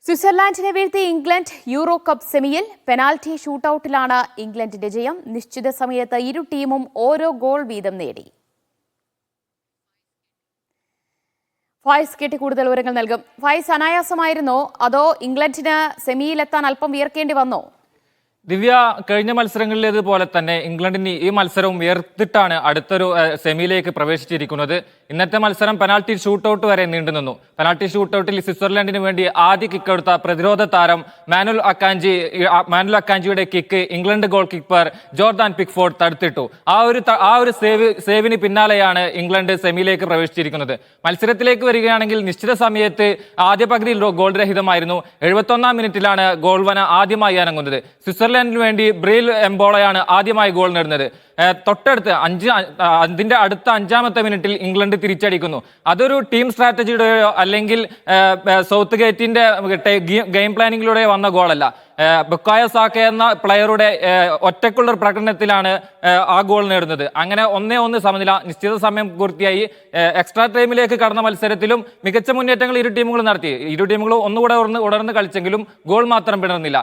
സ്വിറ്റ്സർലാൻഡിനെ വീഴ്ത്തി England euro cup സെമിയിൽ penalty ഷൂട്ടൌട്ടിലാണ് ഇംഗ്ലണ്ടിന്റെ ജയം. നിശ്ചിത സമയത്ത് ഇരു ടീമും ഓരോ ഗോൾ വീതം നേടി. ഫൈസ് കെട്ടി കൂടുതൽ വിവരങ്ങൾ നൽകും. ഫൈസ്, അനായാസമായിരുന്നോ അതോ ഇംഗ്ലണ്ടിന് സെമിയിലെത്താൻ അല്പം വിയർക്കേണ്ടി വന്നോ? ദിവ്യ, കഴിഞ്ഞ മത്സരങ്ങളിലേതുപോലെ തന്നെ ഇംഗ്ലണ്ടിന് ഈ മത്സരവും ഉയർത്തിട്ടാണ് അടുത്തൊരു സെമിയിലേക്ക് പ്രവേശിച്ചിരിക്കുന്നത്. ഇന്നത്തെ മത്സരം പെനാൽറ്റി ഷൂട്ടൌട്ട് വരെ നീണ്ടുനിന്നു. പെനാൽറ്റി ഷൂട്ടൌട്ടിൽ സ്വിറ്റ്സർലൻഡിന് വേണ്ടി ആദ്യ കിക്ക് എടുത്ത പ്രതിരോധ താരം മാനുൽ അക്കാഞ്ചിയുടെ kick England goal keeper Jordan Pickford തടുത്തിട്ടു. ആ ഒരു സേവിന് പിന്നാലെയാണ് ഇംഗ്ലണ്ട് സെമിയിലേക്ക് പ്രവേശിച്ചിരിക്കുന്നത്. മത്സരത്തിലേക്ക് വരികയാണെങ്കിൽ നിശ്ചിത സമയത്ത് ആദ്യ പകുതിയിൽ ഗോൾ രഹിതമായിരുന്നു. 71-ാം മിനിറ്റിലാണ് ഗോൾ വന ആദ്യമായി ഇറങ്ങുന്നത്. സ്വിറ്റ്സർലൻഡിന് വേണ്ടി ബ്രീൽ എംബോളയാണ് ആദ്യമായി ഗോൾ നേടുന്നത്. തൊട്ടടുത്ത് അതിന്റെ അടുത്ത 5-ാമത്തെ മിനിറ്റിൽ ഇംഗ്ലണ്ട് തിരിച്ചടിക്കുന്നു. അതൊരു ടീം സ്ട്രാറ്റജിയുടെയോ അല്ലെങ്കിൽ സൗത്ത് ഗേറ്റിന്റെ ഗെയിം പ്ലാനിങ്ങിലൂടെ വന്ന ഗോളല്ല. ബുക്കായോ സാക്ക എന്ന പ്ലെയറുടെ ഒറ്റക്കുള്ള പ്രകടനത്തിലാണ് ആ ഗോൾ നേടുന്നത്. അങ്ങനെ 1-1 സമനില. നിശ്ചിത സമയം പൂർത്തിയായി. എക്സ്ട്രാ ടൈമിലേക്ക് കടന്ന മത്സരത്തിലും മികച്ച മുന്നേറ്റങ്ങൾ ഇരു ടീമുകളും നടത്തി. ഇരു ടീമുകളും ഒന്നുകൂടെ ഉടർന്ന് കളിച്ചെങ്കിലും ഗോൾ മാത്രം പിണർന്നില്ല.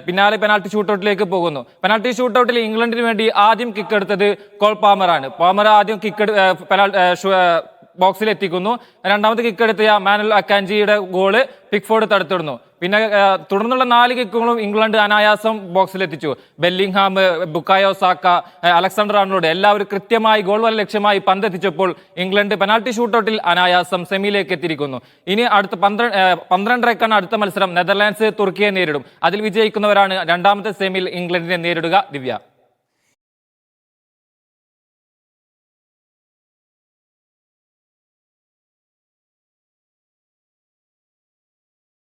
പിന്നാലെ പെനാൽറ്റി ഷൂട്ടൌട്ടിലേക്ക് പോകുന്നു. പെനാൽറ്റി ഷൂട്ടൌട്ടിൽ ഇംഗ്ലണ്ടിന് വേണ്ടി ആദ്യം കിക്ക് എടുത്തത് കോൾ പാമറാണ്. പാമർ ആദ്യം ബോക്സിൽ എത്തിക്കുന്നു. രണ്ടാമത് കിക്ക് എടുത്ത മാനുൽ അക്കാഞ്ചിയുടെ ഗോള് പിക്ഫോർഡ് തടുത്തിടുന്നു. പിന്നെ തുടർന്നുള്ള 4 കിക്കുകളും ഇംഗ്ലണ്ട് അനായാസം ബോക്സിലെത്തിച്ചു. Bellingham, Bukayo Saka, Alexander Arnold എല്ലാവരും കൃത്യമായി ഗോൾ വല ലക്ഷ്യമായി പന്തെത്തിച്ചപ്പോൾ ഇംഗ്ലണ്ട് പെനാൽറ്റി ഷൂട്ടൌട്ടിൽ അനായാസം സെമിയിലേക്ക് എത്തിയിരിക്കുന്നു. ഇനി അടുത്ത 12:30-ക്കാണ് അടുത്ത മത്സരം. നെതർലാൻഡ്സ് തുർക്കിയെ നേരിടും. അതിൽ വിജയിക്കുന്നവരാണ് രണ്ടാമത്തെ സെമിയിൽ ഇംഗ്ലണ്ടിനെ നേരിടുക. ദിവ്യ.